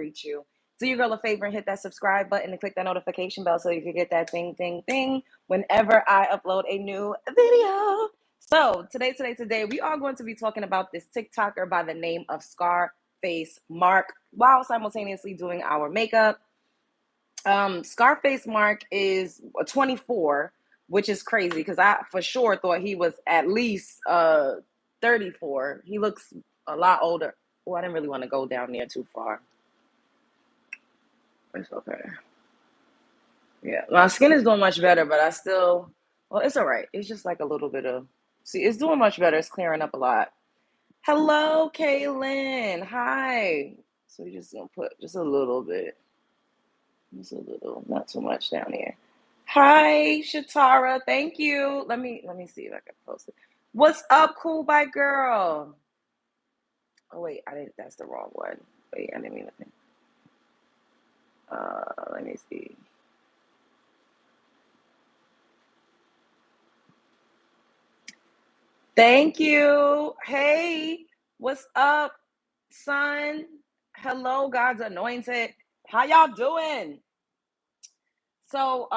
reach you. Do your girl a favor and hit that subscribe button and click that notification bell so you can get that ding, ding, ding whenever I upload a new video. So today, we are going to be talking about this TikToker by the name of Scarface Mark while simultaneously doing our makeup. Scarface Mark is 24, which is crazy because I for sure thought he was at least 34. He looks a lot older. Oh, I didn't really want to go down there too far. It's okay. Yeah, my skin is doing much better, but well, it's all right. It's just like a little bit of, see, it's doing much better. It's clearing up a lot. Hello, Kaylin. Hi. So we're just gonna put just a little bit, just a little, not too much down here. Hi, Shatara. Thank you. Let me see if I can post it. What's up, cool bye girl? Oh wait, I didn't. That's the wrong one. Wait, I didn't mean to. Let me see. Thank you. Hey, what's up, son? Hello, God's anointed. How y'all doing? So,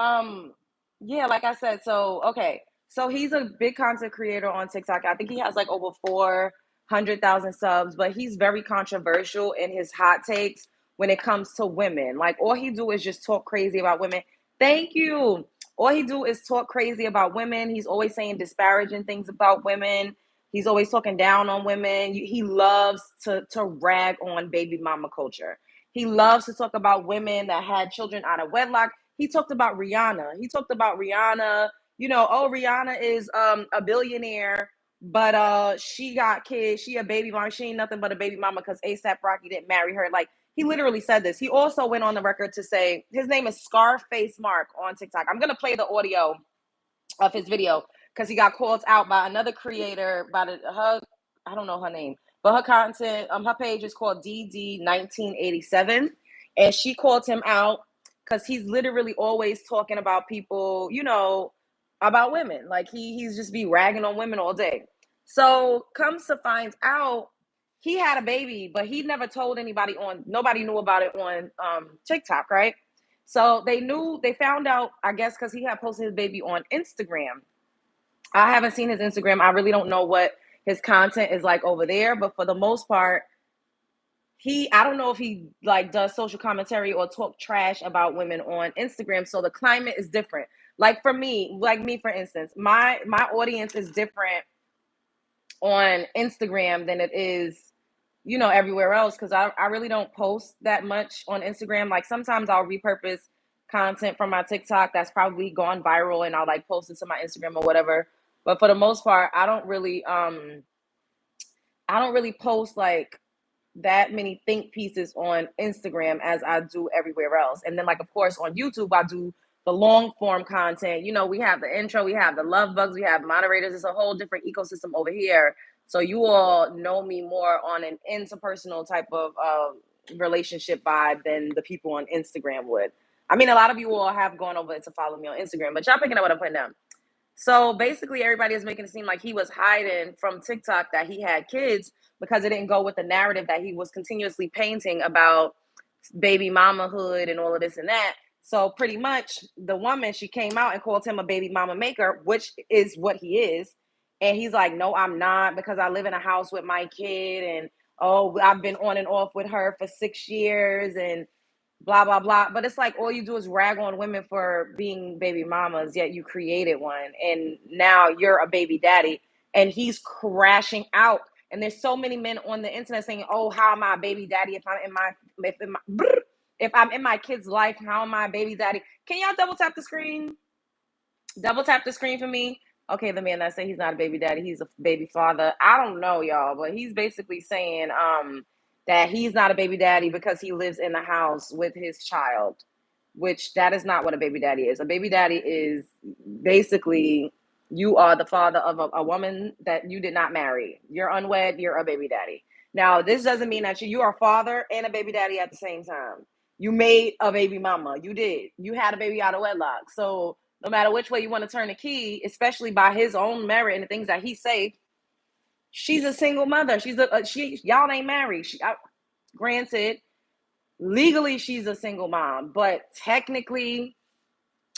yeah, like I said, okay. So he's a big content creator on TikTok. I think he has like over 400,000 subs, but he's very controversial in his hot takes when it comes to women. Like all he do is just talk crazy about women. Thank you. All he do is talk crazy about women. He's always saying disparaging things about women. He's always talking down on women. He loves to rag on baby mama culture. He loves to talk about women that had children out of wedlock. He talked about Rihanna. You know, oh, Rihanna is a billionaire, but she got kids. She a baby mama. She ain't nothing but a baby mama because ASAP Rocky didn't marry her. Like he literally said this. He also went on the record to say his name is Scarface Mark on TikTok. I'm gonna play the audio of his video because he got called out by another creator her, I don't know her name, but her content, her page is called DD1987, and she called him out because he's literally always talking about people, you know, about women. Like he's just be ragging on women all day. So comes to find out, he had a baby, but he never told anybody nobody knew about it on TikTok, right? So they found out, I guess, because he had posted his baby on Instagram. I haven't seen his Instagram. I really don't know what his content is like over there, but for the most part, I don't know if he like does social commentary or talk trash about women on Instagram. So the climate is different. Like for me, for instance, my audience is different on Instagram than it is, you know, everywhere else, because I really don't post that much on Instagram. Like sometimes I'll repurpose content from my TikTok that's probably gone viral and I'll like post it to my Instagram or whatever. But for the most part, I don't really post like that many think pieces on Instagram as I do everywhere else. And then like of course on YouTube I do the long form content. You know, we have the intro, we have the love bugs, we have moderators. It's a whole different ecosystem over here. So you all know me more on an interpersonal type of relationship vibe than the people on Instagram would. I mean, a lot of you all have gone over to follow me on Instagram, but y'all picking up what I'm putting down. So basically, everybody is making it seem like he was hiding from TikTok that he had kids because it didn't go with the narrative that he was continuously painting about baby mamahood and all of this and that. So pretty much the woman, she came out and called him a baby mama maker, which is what he is. And he's like, no, I'm not, because I live in a house with my kid. And, oh, I've been on and off with her for 6 years and blah, blah, blah. But it's like all you do is rag on women for being baby mamas, yet you created one. And now you're a baby daddy. And he's crashing out. And there's so many men on the internet saying, oh, how am I a baby daddy if I'm in my kid's life? How am I a baby daddy? Can y'all double tap the screen? Double tap the screen for me. Okay, the man that said he's not a baby daddy, he's a baby father. I don't know, y'all, but he's basically saying that he's not a baby daddy because he lives in the house with his child, which that is not what a baby daddy is. A baby daddy is basically you are the father of a woman that you did not marry. You're unwed, you're a baby daddy. Now, this doesn't mean that you are a father and a baby daddy at the same time. You made a baby mama. You did. You had a baby out of wedlock. So no matter which way you want to turn the key, especially by his own merit and the things that he say, she's a single mother. Y'all ain't married. Granted, Legally, she's a single mom, but technically,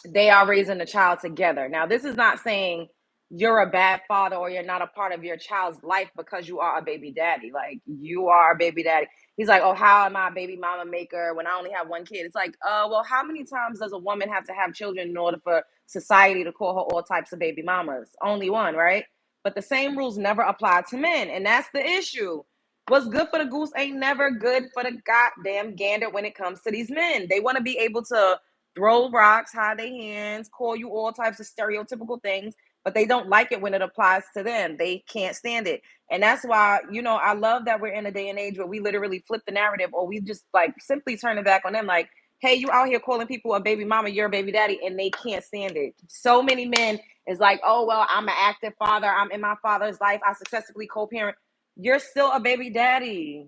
they are raising the child together. Now, this is not saying you're a bad father or you're not a part of your child's life because you are a baby daddy. Like, you are a baby daddy. He's like, oh, how am I a baby mama maker when I only have one kid? It's like, well, how many times does a woman have to have children in order for society to call her all types of baby mamas? Only one, right? But the same rules never apply to men. And that's the issue. What's good for the goose ain't never good for the goddamn gander when it comes to these men. They want to be able to throw rocks, hide their hands, call you all types of stereotypical things, but they don't like it when it applies to them. They can't stand it. And that's why, I love that we're in a day and age where we literally flip the narrative, or we just like simply turn it back on them. Like, hey, you out here calling people a baby mama, you're a baby daddy, and they can't stand it. So many men is like, oh, well, I'm an active father. I'm in my father's life. I successfully co-parent. You're still a baby daddy.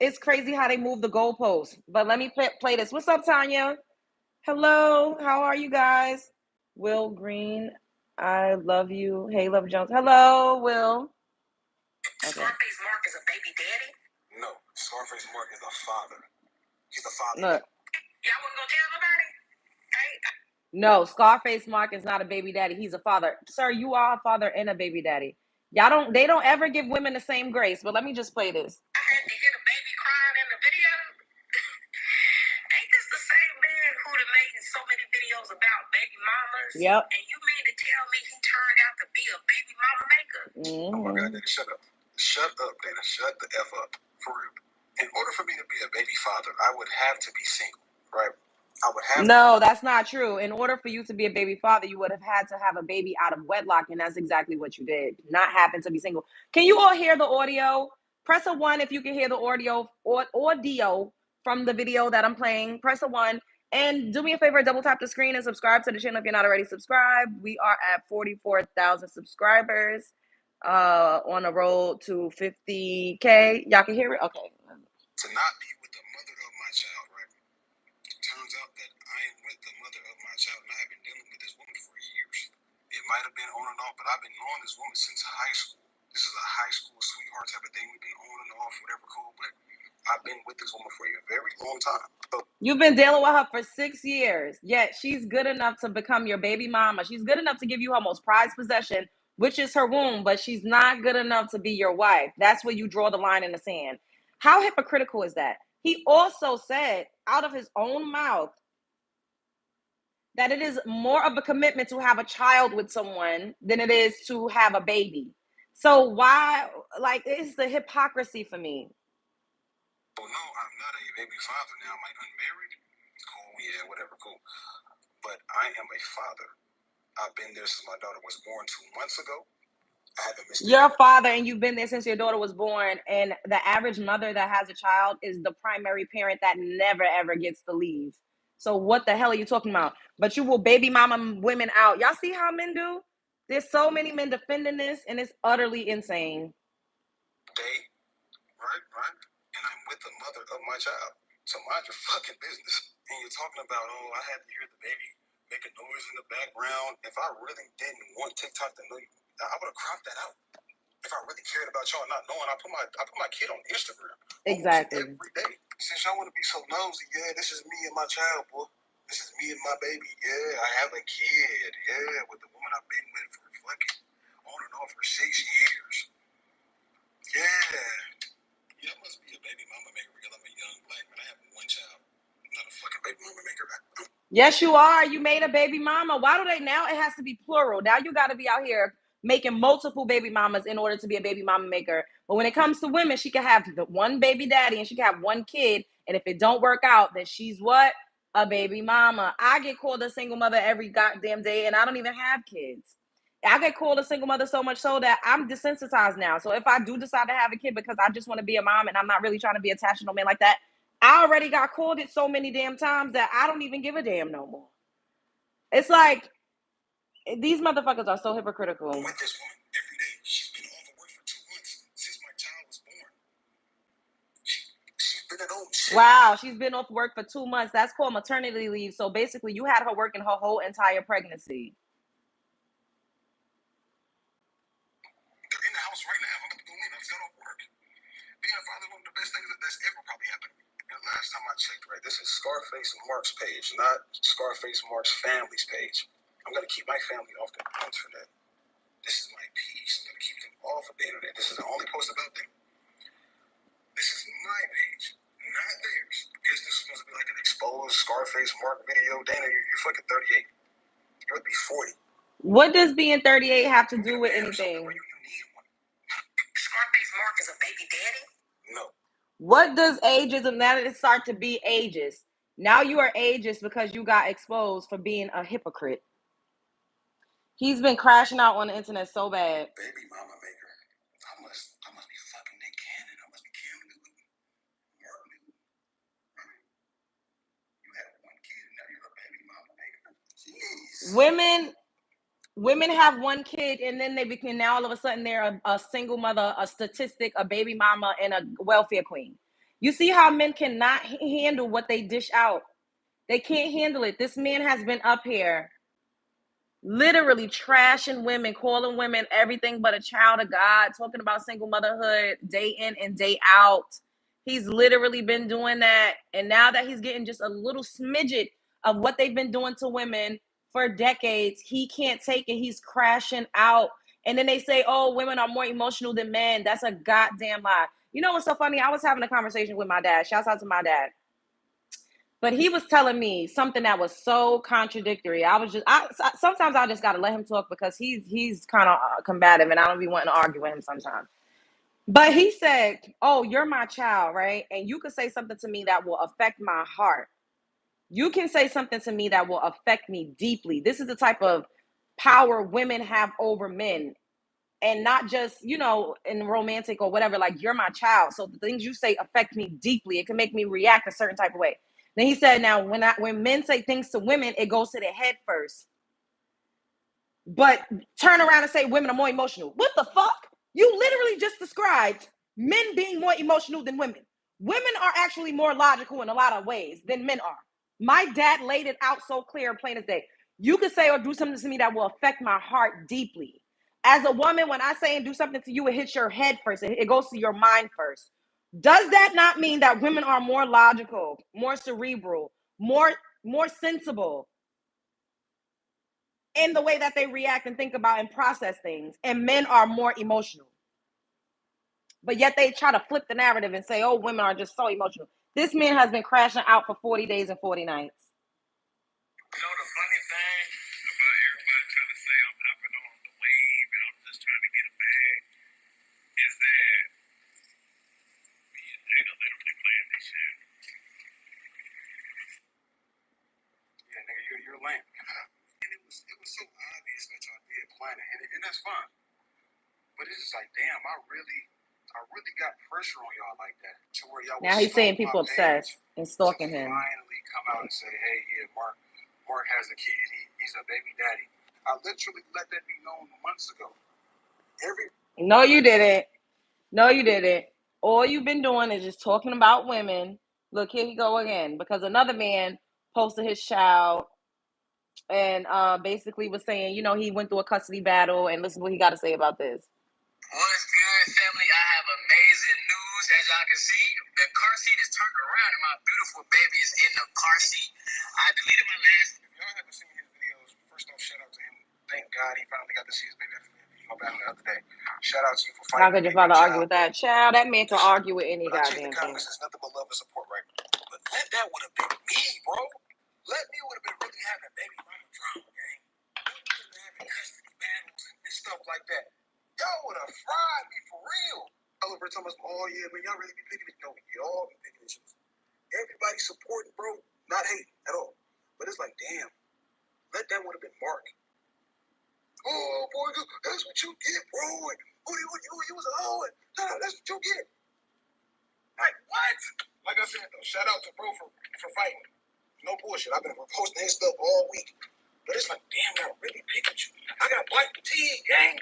It's crazy how they move the goalposts. But let me play this. What's up, Tanya? Hello. How are you guys? Will Green, I love you. Hey, Love Jones. Hello, Will. Okay. Scarface Mark is a baby daddy? No, Scarface Mark is a father. He's the father. Look. Y'all wasn't gonna tell nobody? No, Scarface Mark is not a baby daddy. He's a father. Sir, you are a father and a baby daddy. They don't ever give women the same grace. But let me just play this. I had to hear the baby crying in the video. Ain't this the same man who made so many videos about baby mamas? Yep. And you mean to tell me he turned out to be a baby mama maker? Mm-hmm. Oh my God, Dana, shut up. Shut up, Dana. Shut the F up. For real. In order for me to be a baby father, I would have to be single, right? No, that's not true. In order for you to be a baby father, you would have had to have a baby out of wedlock, and that's exactly what you did. Not happen to be single. Can you all hear the audio? Press a 1 if you can hear the audio from the video that I'm playing. Press a 1. And do me a favor, double tap the screen and subscribe to the channel if you're not already subscribed. We are at 44,000 subscribers on the road to 50K. Y'all can hear it? Okay. To not be with the mother of my child, right? Turns out that I am with the mother of my child, and I have been dealing with this woman for years. It might have been on and off, but I've been knowing this woman since high school. This is a high school sweetheart type of thing. We've been on and off, whatever, cool, but I've been with this woman for a very long time. You've been dealing with her for 6 years, yet she's good enough to become your baby mama. She's good enough to give you her most prized possession, which is her womb, but she's not good enough to be your wife. That's where you draw the line in the sand. How hypocritical is that? He also said out of his own mouth that it is more of a commitment to have a child with someone than it is to have a baby. So why, it's the hypocrisy for me. Oh, no, I'm not a baby father now. I'm unmarried. Cool, yeah, whatever, cool. But I am a father. I've been there since my daughter was born 2 months ago. You're a father and you've been there since your daughter was born, and the average mother that has a child is the primary parent that never ever gets to leave. So what the hell are you talking about? But you will baby mama women out. Y'all see how men do? There's so many men defending this, and it's utterly insane. Right? And I'm with the mother of my child. So mind your fucking business. And you're talking about, oh, I had to hear the baby making noise in the background. If I really didn't want TikTok to know you, I would have cropped that out. If I really cared about y'all not knowing, I put my kid on Instagram. Exactly. Every day. Since y'all want to be so nosy, yeah, this is me and my child, boy. This is me and my baby. Yeah, I have a kid. Yeah, with the woman I've been with for fucking on and off for 6 years. Yeah, I must be a baby mama maker because I'm a young black man. I have one child. I'm not a fucking baby mama maker. Yes, you are. You made a baby mama. Why do they now? It has to be plural. Now you got to be out here making multiple baby mamas in order to be a baby mama maker. But when it comes to women, she can have the one baby daddy and she can have one kid. And if it don't work out, then she's what? A baby mama. I get called a single mother every goddamn day, and I don't even have kids. I get called a single mother so much so that I'm desensitized now. So if I do decide to have a kid because I just want to be a mom and I'm not really trying to be attached to no man like that, I already got called it so many damn times that I don't even give a damn no more. It's like, these motherfuckers are so hypocritical. I'm with this woman every day. She's been off of work for 2 months since my child was born. She's been at home. Wow, she's been off work for 2 months. That's called maternity leave. So basically, you had her working her whole entire pregnancy. They're in the house right now. I'm about to go in. I just got off work. Being a father is one of the best things that's ever probably happened checked, right? This is Scarface Mark's page, not Scarface Mark's family's page. I'm going to keep my family off the internet. This is my piece. I'm going to keep them off of the internet. This is the only post about them. This is my page, not theirs. Guess this is supposed to be like an exposed Scarface Mark video. Dana, you're fucking 38. You would be 40. What does being 38 have to do with anything? You need one. Scarface Mark is a baby daddy? No. What does ageism, now that it start to be ageist? Now you are ageist because you got exposed for being a hypocrite. He's been crashing out on the internet so bad. Baby mama maker. I must be fucking Nick Cannon. I must be Cam Newton. Mark Newton. Right? You have one kid and now you're a baby mama maker. Jeez. Women have one kid and then they become, now all of a sudden they're a single mother, a statistic, a baby mama, and a welfare queen. You see how men cannot handle what they dish out. They can't handle it. This man has been up here literally trashing women, calling women everything but a child of God, talking about single motherhood day in and day out. He's literally been doing that. And now that he's getting just a little smidget of what they've been doing to women for decades, he can't take it. He's crashing out. And then they say, oh, women are more emotional than men. That's a goddamn lie. You know what's so funny? I was having a conversation with my dad. Shouts out to my dad. But he was telling me something that was so contradictory. Sometimes I just got to let him talk because he's kind of combative and I don't be wanting to argue with him sometimes. But he said, oh, you're my child, right? And you can say something to me that will affect my heart. You can say something to me that will affect me deeply. This is the type of power women have over men. And not just, in romantic or whatever, like you're my child. So the things you say affect me deeply. It can make me react a certain type of way. Then he said, now, when men say things to women, it goes to their head first. But turn around and say women are more emotional. What the fuck? You literally just described men being more emotional than women. Women are actually more logical in a lot of ways than men are. My dad laid it out so clear and plain as day. You could say or do something to me that will affect my heart deeply. As a woman, when I say and do something to you, it hits your head first. It goes to your mind first. Does that not mean that women are more logical, more cerebral, more sensible in the way that they react and think about and process things, and men are more emotional? But yet they try to flip the narrative and say, oh, women are just so emotional. This man has been crashing out for 40 days and 40 nights. You know the funny thing about everybody trying to say I'm hopping on the wave and I'm just trying to get a bag is that me and Dana literally playing this shit. Yeah, nigga, you're lame. And it was so obvious that y'all did plan it, and that's fine. But it's just like, damn, I really got pressure on y'all like that to where y'all. Now he's saying people obsessed and stalking him. Finally come out and say, hey, yeah, Mark has a kid. He's a baby daddy. I literally let that be known months ago. No, you didn't. No, you didn't. All you've been doing is just talking about women. Look, here he go again. Because another man posted his child and basically was saying, he went through a custody battle, and listen to what he got to say about this. What's good, family? I have amazing news. As y'all can see, the car seat is turned around and my beautiful baby is in the car seat. I deleted my last. If y'all haven't seen his videos, first off, shout out to him. Thank God he finally got to see his baby after the video battle the other day. Shout out to you for fighting. How could your father argue with that? Child, that man can argue with any goddamn thing. Comments is nothing but love and support, right? But that would have been me, bro. Let me would have been really having baby mama drama, gang. Let me would have been having custody battles and stuff like that. Y'all would have fried me for real. Oliver told us, oh yeah, but y'all really be picking it. No, y'all be picking issues. Everybody supporting, bro. Not hating at all. But it's like, damn, let that would have been Mark. Oh boy, that's what you get, bro. You was a hoe. No, that's what you get. Like what? Like I said though, shout out to bro for fighting. No bullshit. I've been posting his stuff all week. But it's like, damn, I really picked you. I got black fatigue, gang.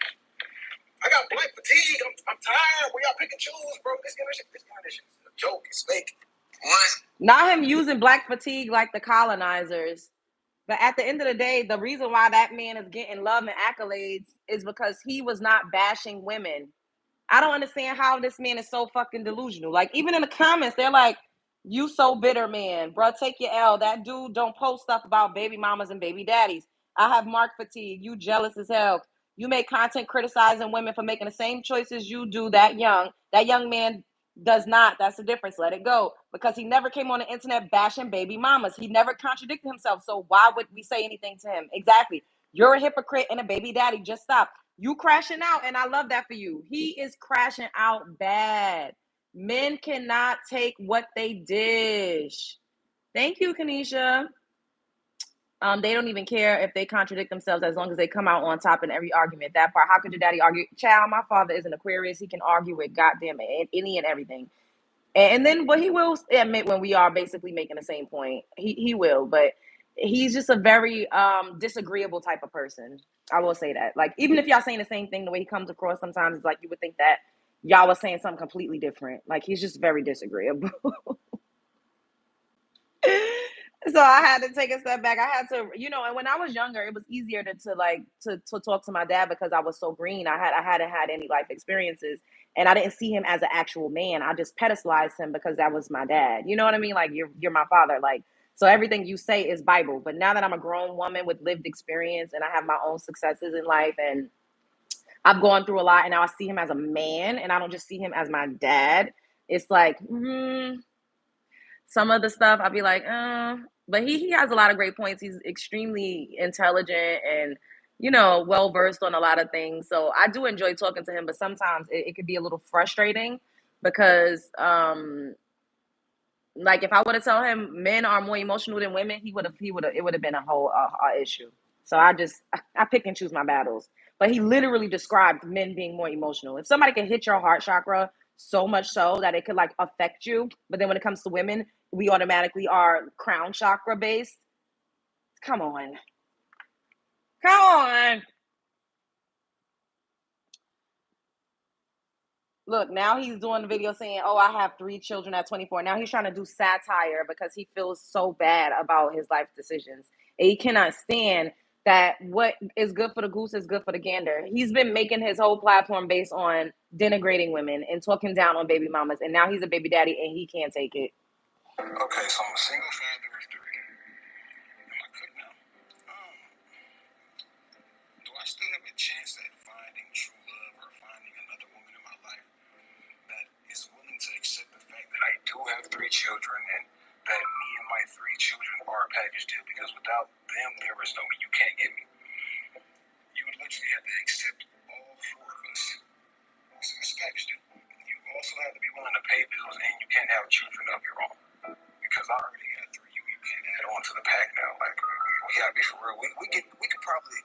I got black fatigue. I'm tired. We y'all pick and choose, bro. This kind of shit is a joke. It's fake. What? Not him using black fatigue like the colonizers. But at the end of the day, the reason why that man is getting love and accolades is because he was not bashing women. I don't understand how this man is so fucking delusional. Like, even in the comments, they're like, You so bitter, man. Bro, take your L. That dude don't post stuff about baby mamas and baby daddies. I have mark fatigue. You jealous as hell. You make content criticizing women for making the same choices you do that young. That young man does not. That's the difference. Let it go. Because he never came on the internet bashing baby mamas. He never contradicted himself. So why would we say anything to him? Exactly. You're a hypocrite and a baby daddy. Just stop. You crashing out, and I love that for you. He is crashing out bad. Men cannot take what they dish. Thank you, Kanisha. They don't even care if they contradict themselves as long as they come out on top in every argument. That part. How could your daddy argue? Child, my father is an Aquarius. He can argue with goddamn any and everything. And then, but he will admit when we are basically making the same point. He will, but he's just a very disagreeable type of person. I will say that. Like, even if y'all saying the same thing, the way he comes across sometimes is like you would think that y'all was saying something completely different. Like, he's just very disagreeable. So I had to take a step back. I had to, and when I was younger, it was easier to talk to my dad because I was so green. I hadn't had any life experiences, and I didn't see him as an actual man. I just pedestalized him because that was my dad. You know what I mean? Like, you're my father. Like, so everything you say is Bible. But now that I'm a grown woman with lived experience and I have my own successes in life and I've gone through a lot, and now I see him as a man and I don't just see him as my dad. It's like, some of the stuff I'll be like, but he has a lot of great points. He's extremely intelligent and well versed on a lot of things. So I do enjoy talking to him, but sometimes it could be a little frustrating because like if I would have told him men are more emotional than women, it would have been a whole issue. So I pick and choose my battles. But he literally described men being more emotional. If somebody can hit your heart chakra so much so that it could like affect you, but then when it comes to women, we automatically are crown chakra based. Come on. Come on. Look, now he's doing the video saying, "Oh, I have 3 children at 24." Now he's trying to do satire because he feels so bad about his life decisions. And he cannot stand that what is good for the goose is good for the gander. He's been making his whole platform based on denigrating women and talking down on baby mamas, and now he's a baby daddy and he can't take it. Okay, so I'm a single father of 3. Am I good now? Do I still have a chance at finding true love or finding another woman in my life that is willing to accept the fact that I do have 3 children and that me and my 3 children are a package deal? Because without them, there is no me. You can't get me. You would literally have to accept all 4 of us. It's a package deal. You also have to be willing to pay bills, and you can't have children of your own. Because I already got 3. You can't add on to the pack now. Like, we gotta be for real. We could probably.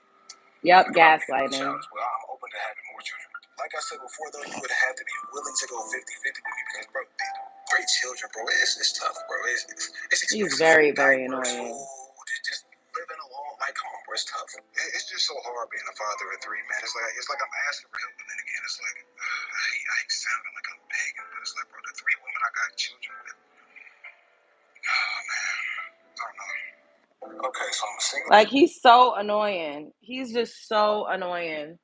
Yep, gaslighting. Well, I'm open to having more children. Like I said before, though, you would have to be willing to go 50-50 with me because, bro, 3 children, bro, it's tough, bro. It's expensive. He's very, very annoying. Food, just living alone. Like, come on, bro, it's tough. It's just so hard being a father of 3, man. It's like I'm asking for help, and then again, it's like I ain't sounding like I'm begging, but it's like, bro, the 3 women I got children with. Oh man, I don't know. Okay, so I'm single. Like, he's so annoying. He's just so annoying.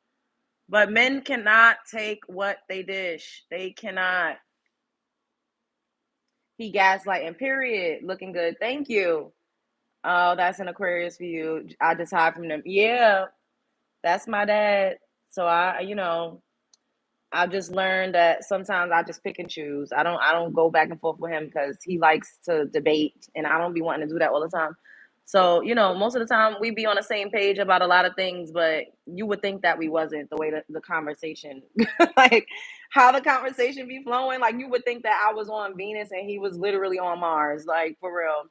But men cannot take what they dish. They cannot. He gaslighting, period. Looking good. Thank you. Oh, that's an Aquarius for you. I just hide from them. Yeah, that's my dad. So I just learned that sometimes I just pick and choose. I don't go back and forth with him because he likes to debate, and I don't be wanting to do that all the time. So, most of the time we be on the same page about a lot of things, but you would think that we wasn't the way the conversation, like how the conversation be flowing. Like, you would think that I was on Venus and he was literally on Mars. Like, for real.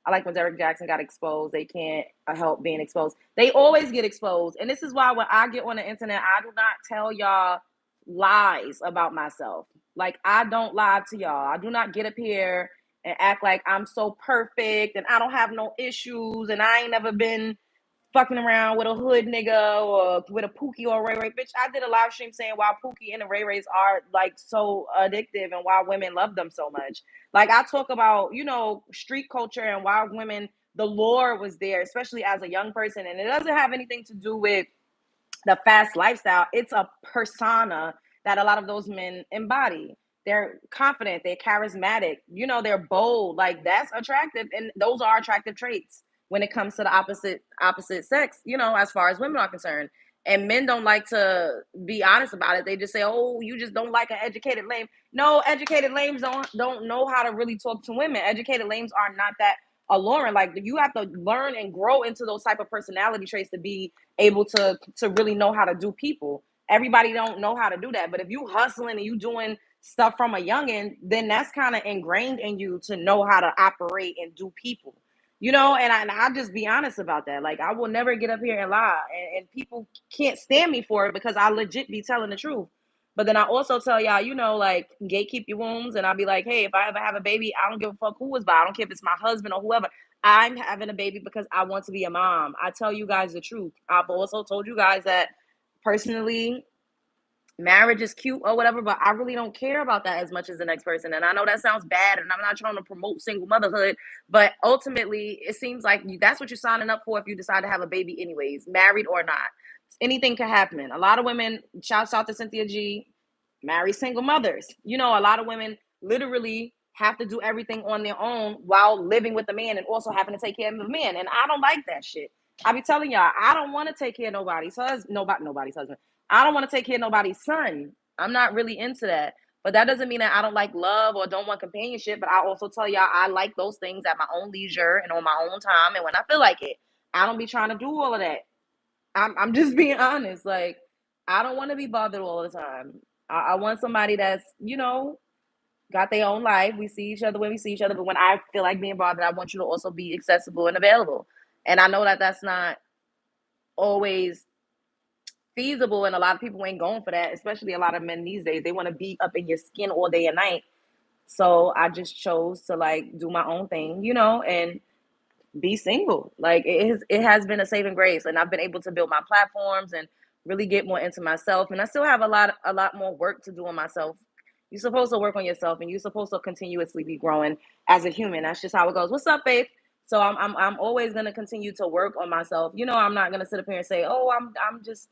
I like when Derek Jackson got exposed. They can't help being exposed. They always get exposed. And this is why when I get on the internet, I do not tell y'all lies about myself. Like, I don't lie to y'all. I do not get up here and act like I'm so perfect and I don't have no issues and I ain't never been fucking around with a hood nigga or with a Pookie or a Ray Ray. Bitch, I did a live stream saying why Pookie and the Ray Rays are like so addictive and why women love them so much. Like, I talk about, street culture and why women, the lore was there, especially as a young person. And it doesn't have anything to do with the fast lifestyle. It's a persona that a lot of those men embody. they're confident, they're charismatic, they're bold. Like, that's attractive, and those are attractive traits when it comes to the opposite sex, as far as women are concerned. And men don't like to be honest about it. They just say, "Oh, you just don't like an educated lame." No, educated lames don't know how to really talk to women. Educated lames are not that alluring. Like, you have to learn and grow into those type of personality traits to be able to really know how to do people. Everybody don't know how to do that. But if you hustling and you doing stuff from a youngin, then that's kind of ingrained in you to know how to operate and do people. And I just be honest about that. Like, I will never get up here and lie, and people can't stand me for it because I legit be telling the truth. But then I also tell y'all, like, gatekeep your wombs, and I'll be like, hey, if I ever have a baby, I don't give a fuck who is by. I don't care if it's my husband or whoever. I'm having a baby because I want to be a mom. I tell you guys the truth. I've also told you guys that personally, marriage is cute or whatever, but I really don't care about that as much as the next person. And I know that sounds bad, and I'm not trying to promote single motherhood, but ultimately, it seems like that's what you're signing up for if you decide to have a baby, anyways, married or not. Anything can happen. A lot of women, shouts out to Cynthia G, marry single mothers. A lot of women literally have to do everything on their own while living with a man and also having to take care of the man. And I don't like that shit. I be telling y'all, I don't want to take care of nobody's husband, nobody's husband. I don't want to take care of nobody's son. I'm not really into that. But that doesn't mean that I don't like love or don't want companionship. But I also tell y'all I like those things at my own leisure and on my own time and when I feel like it. I don't be trying to do all of that. I'm just being honest. Like, I don't want to be bothered all the time. I want somebody that's, got their own life. We see each other when we see each other. But when I feel like being bothered, I want you to also be accessible and available. And I know that that's not always feasible, and a lot of people ain't going for that, especially a lot of men these days. They want to be up in your skin all day and night. So I just chose to, like, do my own thing, and be single. Like, it has been a saving grace, and I've been able to build my platforms and really get more into myself. And I still have a lot more work to do on myself. You're supposed to work on yourself, and you're supposed to continuously be growing as a human. That's just how it goes. What's up, Faith? So I'm always gonna continue to work on myself. I'm not gonna sit up here and say, oh, I'm just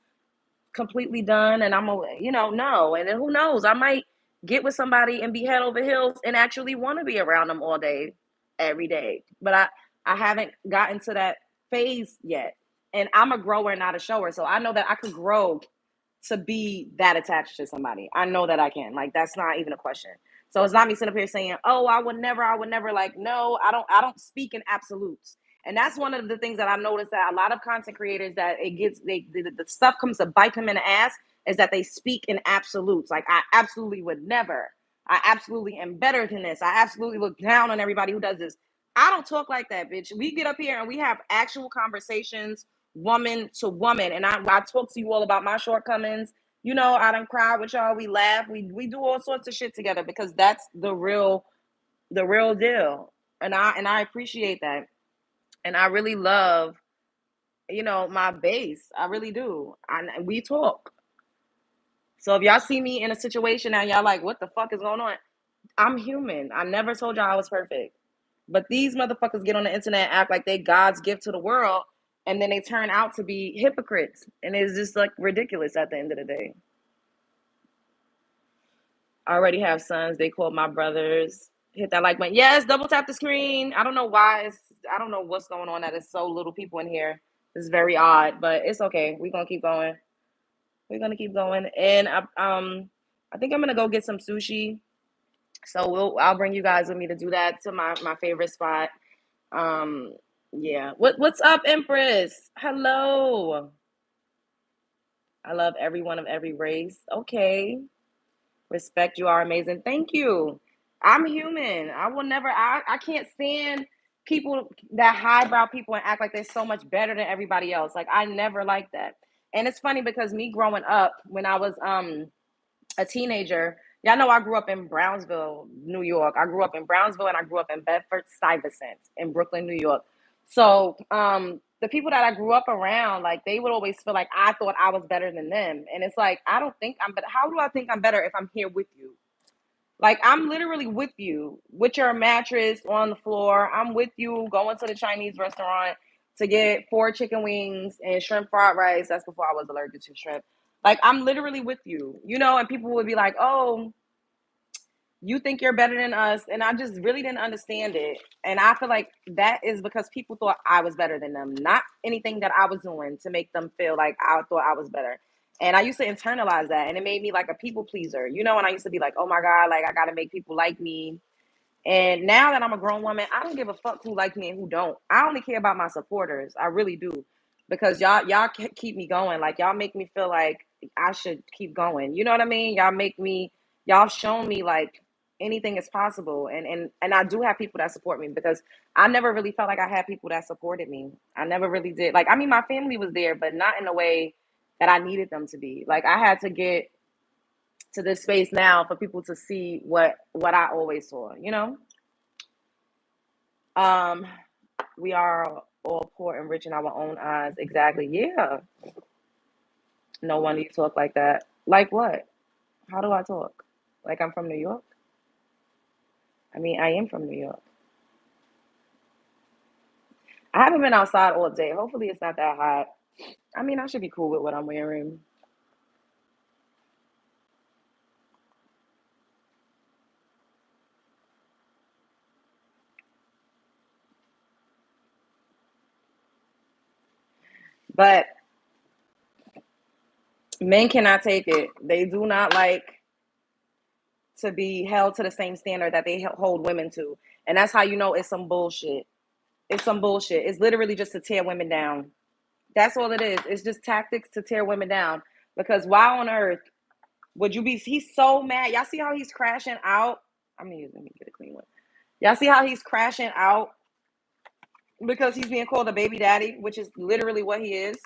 completely done and no. And then who knows? I might get with somebody and be head over heels and actually want to be around them all day, every day. But I haven't gotten to that phase yet. And I'm a grower, not a shower. So I know that I could grow to be that attached to somebody. I know that I can. Like, that's not even a question. So it's not me sitting up here saying, "Oh, I would never." Like, no, I don't speak in absolutes. And that's one of the things that I noticed, that a lot of content creators, that it gets the stuff comes to bite them in the ass, is that they speak in absolutes. Like, I absolutely would never. I absolutely am better than this. I absolutely look down on everybody who does this. I don't talk like that, bitch. We get up here and we have actual conversations, woman to woman. And I talk to you all about my shortcomings. I done cry with y'all. We laugh. We do all sorts of shit together because that's the real deal. And I appreciate that. And I really love, my base. I really do. We talk. So if y'all see me in a situation and y'all like, what the fuck is going on? I'm human. I never told y'all I was perfect. But these motherfuckers get on the internet and act like they God's gift to the world, and then they turn out to be hypocrites. And it's just, like, ridiculous at the end of the day. I already have sons. They call my brothers. Hit that like button. Yes, double tap the screen. I don't know why. I don't know what's going on that it's so little people in here. It's very odd, but it's okay. We're gonna keep going. We're gonna keep going. And I think I'm gonna go get some sushi. So I'll bring you guys with me to do that to my favorite spot. Um, yeah. What's up, Empress? Hello. I love everyone of every race. Okay. Respect, you are amazing. Thank you. I'm human. I will never, I can't stand people that highbrow people and act like they're so much better than everybody else. Like, I never like that. And it's funny because me growing up when I was a teenager, y'all know I grew up in Brownsville, New York. I grew up in Brownsville and I grew up in Bedford Stuyvesant in Brooklyn, New York. So the people that I grew up around, like, they would always feel like I thought I was better than them. And it's like, I don't think I'm better. How do I think I'm better if I'm here with you? Like, I'm literally with you with your mattress on the floor. I'm with you going to the Chinese restaurant to get 4 chicken wings and shrimp fried rice. That's before I was allergic to shrimp. Like, I'm literally with you, and people would be like, oh, You think you're better than us. And I just really didn't understand it. And I feel like that is because people thought I was better than them, not anything that I was doing to make them feel like I thought I was better. And I used to internalize that, and it made me like a people pleaser, you know. And I used to be like, oh my God, like I got to make people like me. And now that I'm a grown woman, I don't give a fuck who like me and who don't. I only care about my supporters. I really do, because y'all keep me going. Like y'all make me feel like I should keep going. You know what I mean? Y'all shown me like anything is possible. And I do have people that support me, because I never really felt like I had people that supported me. I never really did. Like, I mean, my family was there, but not in a way that I needed them to be. Like, I had to get to this space now for people to see what I always saw, you know? Um, we are all poor and rich in our own eyes. Exactly. Yeah. No wonder you talk like that. Like what? How do I talk? Like I'm from New York? I mean, I am from New York. I haven't been outside all day. Hopefully, it's not that hot. I mean, I should be cool with what I'm wearing. But men cannot take it. They do not like to be held to the same standard that they hold women to. And that's how you know it's some bullshit. It's some bullshit. It's literally just to tear women down. That's all it is. It's just tactics to tear women down. Because why on earth would you be? He's so mad. Y'all see how he's crashing out? I'm gonna let me get a clean one. Y'all see how he's crashing out because he's being called a baby daddy, which is literally what he is.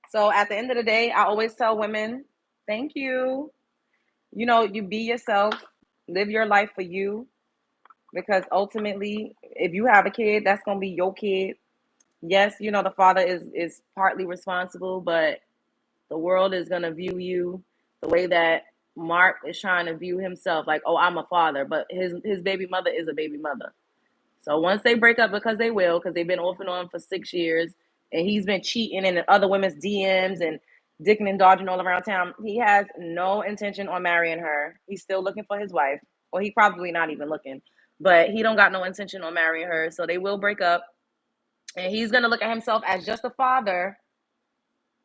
So at the end of the day, I always tell women, thank you. You know, you be yourself, live your life for you, because ultimately, if you have a kid, that's gonna be your kid. Yes, you know the father is partly responsible, but the world is gonna view you the way that Mark is trying to view himself. Like, oh, I'm a father, but his baby mother is a baby mother. So once they break up, because they will, because they've been off and on for 6 years, and he's been cheating in other women's DMs and dicking and dodging all around town, he has no intention on marrying her. He's still looking for his wife. Well, he probably not even looking, but he don't got no intention on marrying her. So they will break up, and he's gonna look at himself as just a father,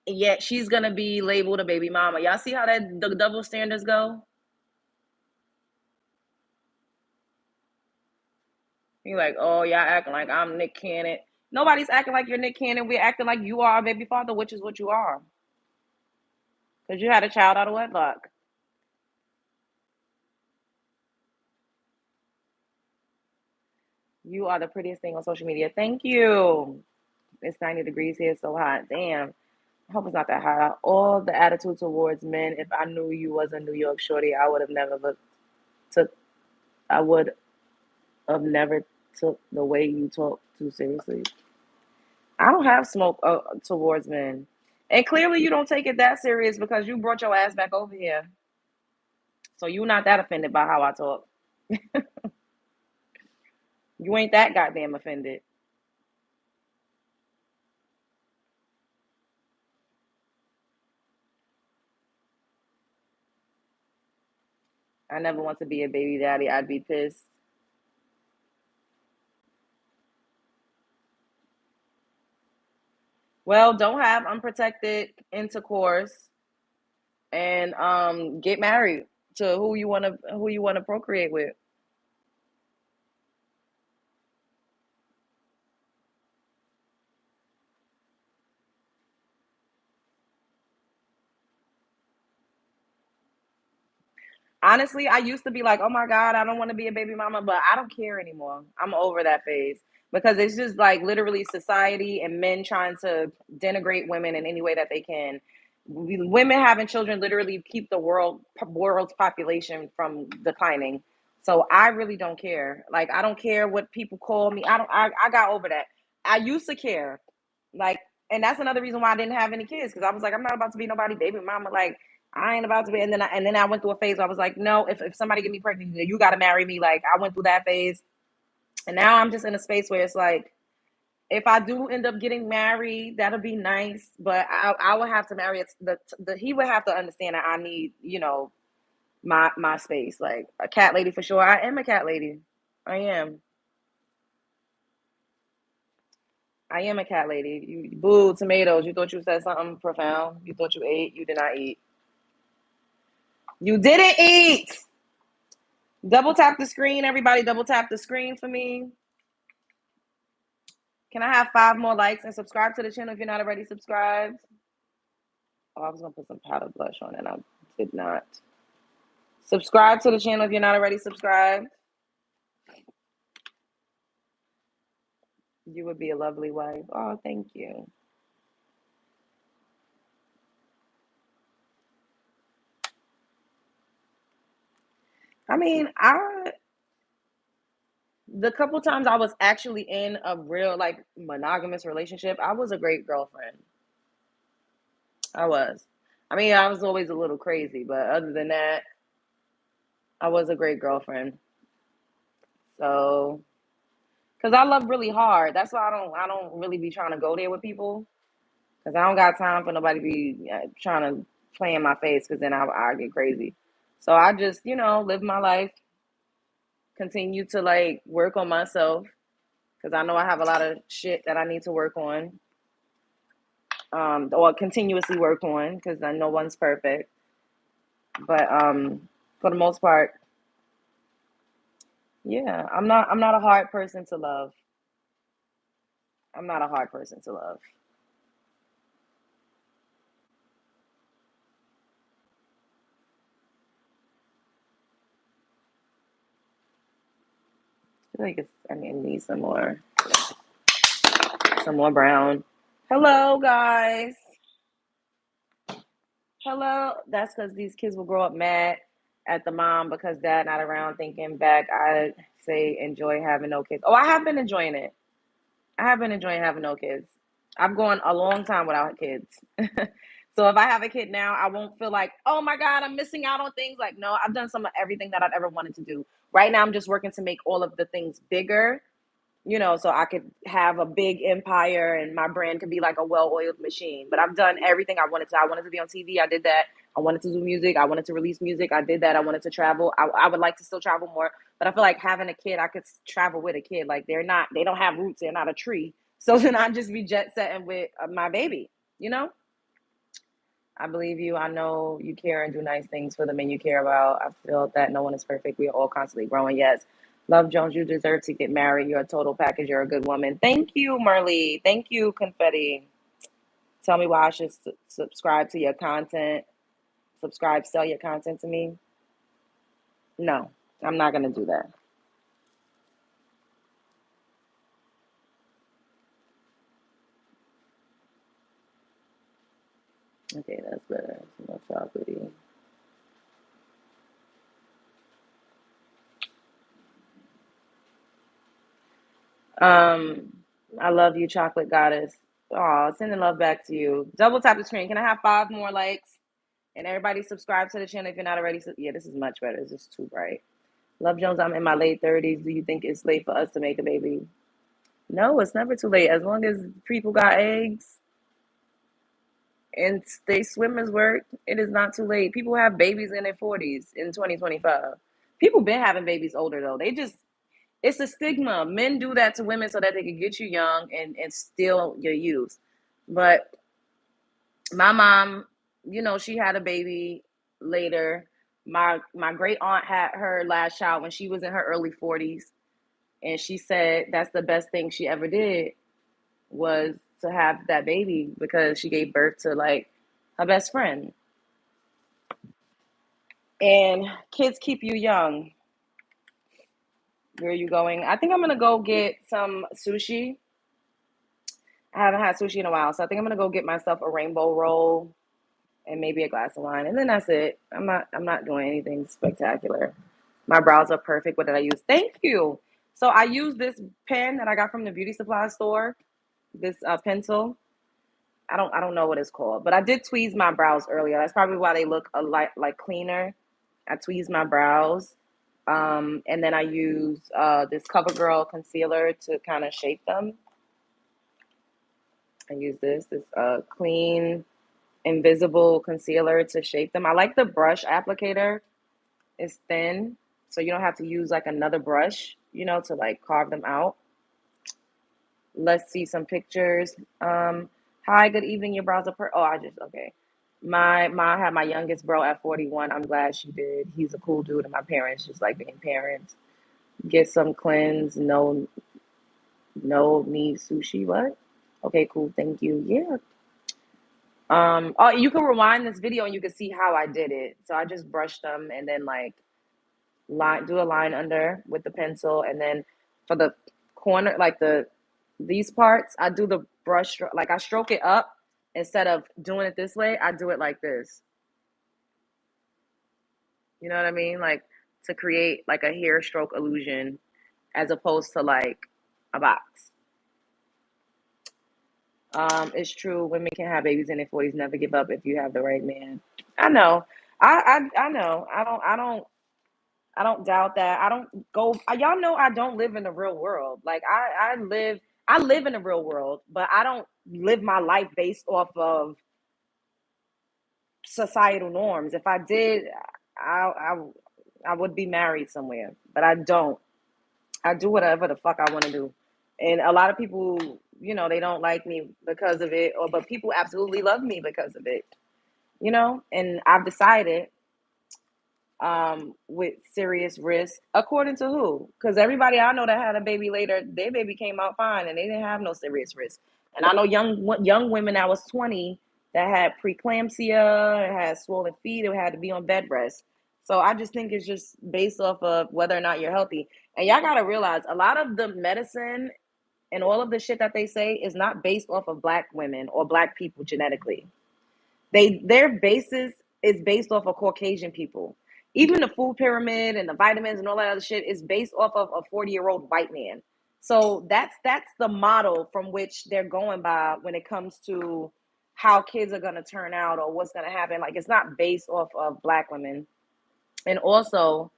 yet she's gonna be labeled a baby mama. Y'all see how that the double standards go? You're like, oh, y'all acting like I'm Nick Cannon. Nobody's acting like you're Nick Cannon. We're acting like you are a baby father, which is what you are. Because you had a child out of wedlock. You are the prettiest thing on social media. Thank you. It's 90 degrees here, so hot. Damn. I hope it's not that hot. All the attitude towards men. If I knew you was a New York shorty, I would have never looked took I would have never took the way you talk too seriously. I don't have smoke towards men. And clearly you don't take it that serious because you brought your ass back over here. So you're not that offended by how I talk. You ain't that goddamn offended. I never want to be a baby daddy. I'd be pissed. Well, don't have unprotected intercourse and get married to who you wanna procreate with. Honestly, I used to be like, oh my God, I don't want to be a baby mama, but I don't care anymore. I'm over that phase, because it's just like literally society and men trying to denigrate women in any way that they can. Women having children literally keep the world's population from declining. So I really don't care. Like, I don't care what people call me. I got over that. I used to care. Like, and that's another reason why I didn't have any kids, because I was like, I'm not about to be nobody baby mama. Like, I ain't about to be. And then I went through a phase where I was like, no, if somebody get me pregnant, you got to marry me. Like, I went through that phase, and now I'm just in a space where it's like, if I do end up getting married, that'll be nice. But I would have to marry he would have to understand that I need, my space. Like a cat lady for sure. I am a cat lady. I am. I am a cat lady. You boo tomatoes. You thought you said something profound. You thought you ate. You did not eat. You didn't eat. Double tap the screen, everybody. Double tap the screen for me. Can I have 5 more likes and subscribe to the channel if you're not already subscribed? Oh, I was gonna put some powder blush on and I did not. Subscribe to the channel if you're not already subscribed. You would be a lovely wife. Oh, thank you. I mean, the couple times I was actually in a real like monogamous relationship, I was a great girlfriend. I was. I mean, I was always a little crazy, but other than that, I was a great girlfriend. So, because I love really hard. That's why I don't really be trying to go there with people. Because I don't got time for nobody to be trying to play in my face. Because then I get crazy. So I just live my life, continue to like work on myself. Because I know I have a lot of shit that I need to work on, or continuously work on. Because no one's perfect. But for the most part, yeah, I'm not a hard person to love. I'm not a hard person to love. I feel like I need some more brown. Hello, guys. Hello. That's because these kids will grow up mad at the mom because dad not around. Thinking back, I say enjoy having no kids. Oh, I have been enjoying it. I have been enjoying having no kids. I've gone a long time without kids. So if I have a kid now, I won't feel like, oh my God, I'm missing out on things. Like, no, I've done some of everything that I've ever wanted to do. Right now, I'm just working to make all of the things bigger, so I could have a big empire and my brand could be like a well-oiled machine. But I've done everything I wanted to. I wanted to be on TV. I did that. I wanted to do music. I wanted to release music. I did that. I wanted to travel. I would like to still travel more, but I feel like having a kid, I could travel with a kid. Like they don't have roots. They're not a tree. So then I'd just be jet setting with my baby, you know? I believe you. I know you care and do nice things for the men you care about. I feel that no one is perfect. We are all constantly growing. Yes. Love Jones, you deserve to get married. You're a total package. You're a good woman. Thank you, Marley. Thank you, Confetti. Tell me why I should subscribe to your content. Subscribe, sell your content to me. No, I'm not going to do that. Okay, that's better. It's more chocolatey. Um, I love you, chocolate goddess. Oh, sending love back to you. Double tap the screen. Can I have 5 more likes? And everybody subscribe to the channel if you're not already. Yeah, this is much better. This is too bright. Love Jones, I'm in my late 30s. Do you think it's late for us to make a baby? No, it's never too late. As long as people got eggs and they swimmers work, it is not too late. People have babies in their 40s in 2025. People been having babies older though. It's a stigma. Men do that to women so that they can get you young and steal your youth. But my mom, she had a baby later. My great aunt had her last child when she was in her early 40s, and she said that's the best thing she ever did was to have that baby because she gave birth to like her best friend. And kids keep you young. Where are you going? I think I'm gonna go get some sushi. I haven't had sushi in a while, so I think I'm gonna go get myself a rainbow roll and maybe a glass of wine, and then that's it. I'm not doing anything spectacular. My brows are perfect. What did I use? Thank you. So I use this pen that I got from the beauty supply store. This pencil. I don't know what it's called, but I did tweeze my brows earlier. That's probably why they look a like cleaner. I tweezed my brows, and then I use this CoverGirl concealer to kind of shape them. I use this clean invisible concealer to shape them. I like the brush applicator. It's thin, so you don't have to use like another brush, to like carve them out. Let's see some pictures. Hi, good evening. Your browser oh, okay. My mom had my youngest bro at 41. I'm glad she did. He's a cool dude, and my parents just like being parents. Get some cleanse. No need sushi. What? Okay, cool. Thank you. Yeah. Oh, you can rewind this video and you can see how I did it. So I just brushed them and then like do a line under with the pencil, and then for the corner, like these parts, I do the brush stroke, like I stroke it up instead of doing it this way. I do it like this. You know what I mean? Like to create like a hair stroke illusion as opposed to like a box. It's true. Women can have babies in their 40s. Never give up if you have the right man. I know. I know. I don't doubt that. I don't go. Y'all know I don't live in the real world. Like I live in the real world, but I don't live my life based off of societal norms. If I did, I I would be married somewhere, but I don't. I do whatever the fuck I want to do, and a lot of people, they don't like me because of it, but people absolutely love me because of it. And I've decided with serious risk, according to who? Because everybody I know that had a baby later, their baby came out fine, and they didn't have no serious risk. And I know young women that was 20 that had preeclampsia, had swollen feet, or had to be on bed rest. So I just think it's just based off of whether or not you're healthy. And y'all gotta realize a lot of the medicine and all of the shit that they say is not based off of black women or black people genetically. Their basis is based off of Caucasian people. Even the food pyramid and the vitamins and all that other shit is based off of a 40-year-old white man. So that's the model from which they're going by when it comes to how kids are gonna turn out or what's gonna happen. Like it's not based off of black women. And also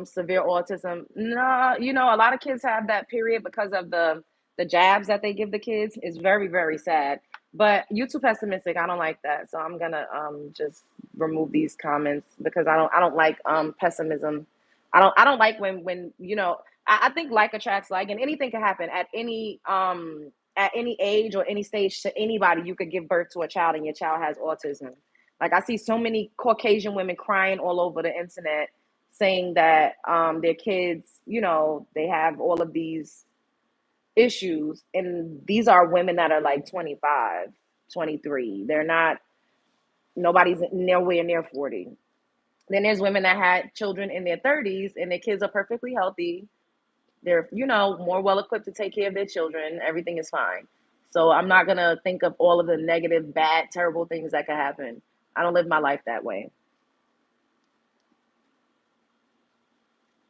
severe autism. No, a lot of kids have that period because of the jabs that they give the kids. It's very, very sad. But you too pessimistic. I don't like that. So I'm gonna just remove these comments because I don't like pessimism. I don't like when I think like attracts like, and anything can happen at any age or any stage to anybody. You could give birth to a child and your child has autism. Like I see so many Caucasian women crying all over the internet saying that their kids, they have all of these issues. And these are women that are like 25, 23. They're not, nobody's nowhere near 40. Then there's women that had children in their 30s and their kids are perfectly healthy. They're, more well equipped to take care of their children. Everything is fine. So I'm not going to think of all of the negative, bad, terrible things that could happen. I don't live my life that way.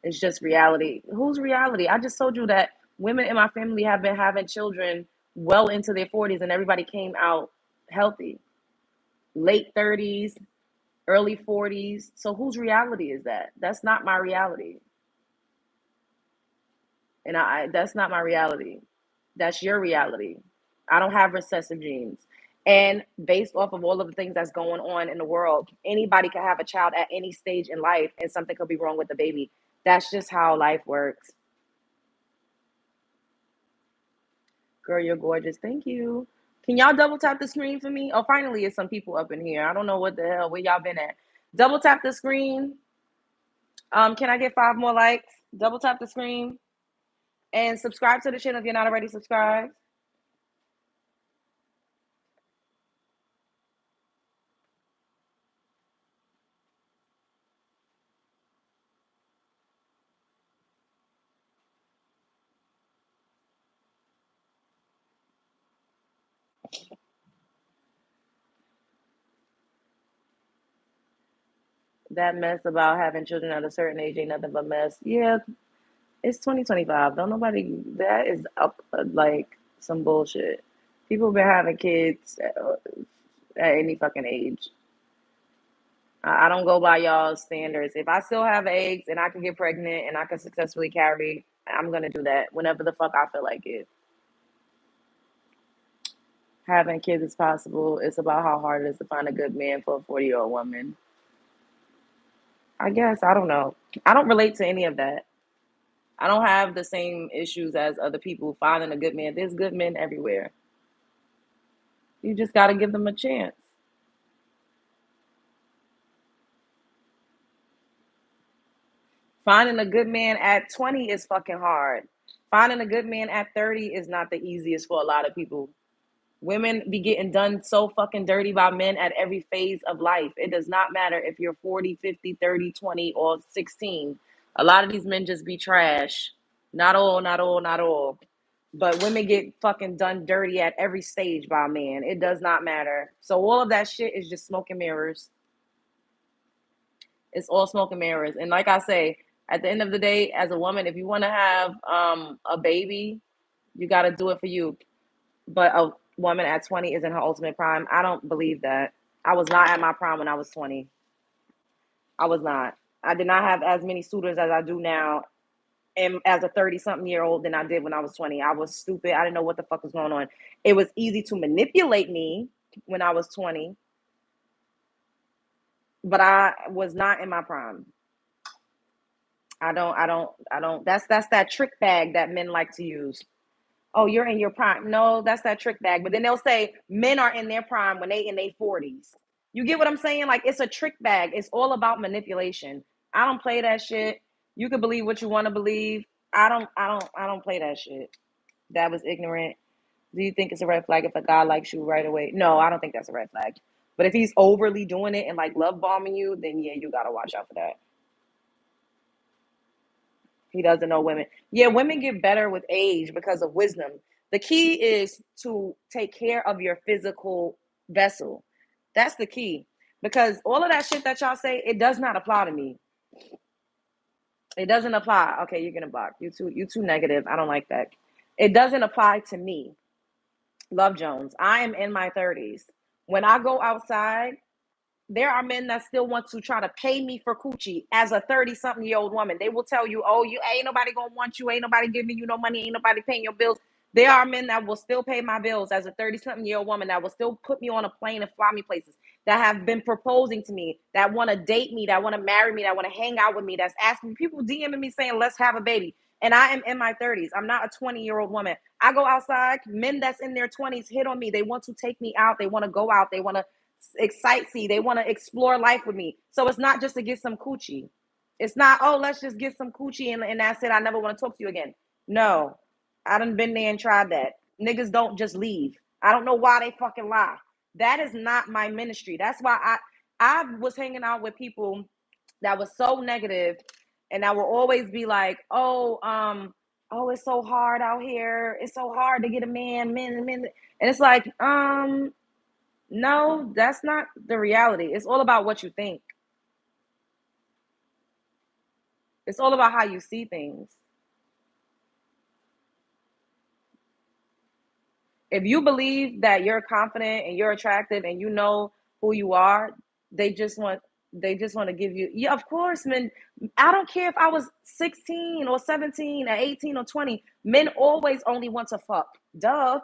It's just reality. Whose reality? I just told you that women in my family have been having children well into their 40s and everybody came out healthy. Late 30s, early 40s. So whose reality is that? That's not my reality. And that's not my reality. That's your reality. I don't have recessive genes. And based off of all of the things that's going on in the world, anybody can have a child at any stage in life and something could be wrong with the baby. That's just how life works. Girl, you're gorgeous. Thank you. Can y'all double tap the screen for me? Oh, finally, it's some people up in here. I don't know what the hell, where y'all been at. Double tap the screen. Can I get 5 more likes? Double tap the screen. And subscribe to the channel if you're not already subscribed. That mess about having children at a certain age ain't nothing but mess. Yeah, it's 2025. Don't nobody, that is up like some bullshit. People been having kids at any fucking age. I don't go by y'all's standards. If I still have eggs and I can get pregnant and I can successfully carry, I'm gonna do that whenever the fuck I feel like it. Having kids is possible. It's about how hard it is to find a good man for a 40-year-old woman. I guess. I don't know. I don't relate to any of that. I don't have the same issues as other people finding a good man. There's good men everywhere. You just got to give them a chance. Finding a good man at 20 is fucking hard. Finding a good man at 30 is not the easiest for a lot of people. Women be getting done so fucking dirty by men at every phase of life. It does not matter if you're 40, 50, 30, 20, or 16. A lot of these men just be trash. Not all, not all, not all. But women get fucking done dirty at every stage by a man. It does not matter. So all of that shit is just smoke and mirrors. It's all smoke and mirrors. And like I say, at the end of the day, as a woman, if you want to have a baby, you got to do it for you. But a woman at 20 is in her ultimate prime. I don't believe that. I was not at my prime when I was 20. I was not. I did not have as many suitors as I do now, and as a 30 something year old than I did when I was 20. I was stupid. I didn't know what the fuck was going on. It was easy to manipulate me when I was 20, but I was not in my prime. I don't. That's that trick bag that men like to use. Oh, you're in your prime. No, that's that trick bag. But then they'll say men are in their prime when they in their 40s. You get what I'm saying? Like it's a trick bag. It's all about manipulation. I don't play that shit. You can believe what you want to believe. I don't play that shit. That was ignorant. Do you think it's a red flag if a guy likes you right away? No, I don't think that's a red flag. But if he's overly doing it and like love bombing you, then yeah, you gotta watch out for that. He doesn't know women. Yeah, women get better with age because of wisdom. The key is to take care of your physical vessel. That's the key. Because all of that shit that y'all say, it does not apply to me. It doesn't apply. Okay, you're gonna block. You too negative. I don't like that. It doesn't apply to me. Love Jones. I am in my 30s. When I go outside, there are men that still want to try to pay me for coochie as a 30 something year old woman. They will tell you, oh, you ain't nobody gonna want you, ain't nobody giving you no money, ain't nobody paying your bills. There are men that will still pay my bills as a 30 something year old woman, that will still put me on a plane and fly me places, that have been proposing to me, that want to date me, that want to marry me, that want to hang out with me, that's asking people, DMing me saying, let's have a baby. And I am in my 30s. I'm not a 20-year-old woman. I go outside, men that's in their 20s hit on me. They want to take me out. They want to go out. They want to excite see. They want to explore life with me. So it's not just to get some coochie. It's not, oh, let's just get some coochie and that's it. I never want to talk to you again. No. I done been there and tried that. Niggas don't just leave. I don't know why they fucking lie. That is not my ministry. That's why I was hanging out with people that was so negative and that will always be like, oh, it's so hard out here. It's so hard to get a man, men. And it's like, no, that's not the reality. It's all about what you think. It's all about how you see things. If you believe that you're confident and you're attractive and you know who you are, they just want they just want to give you, yeah, of course, men. I don't care if I was 16 or 17 or 18 or 20. Men always only want to fuck. Duh.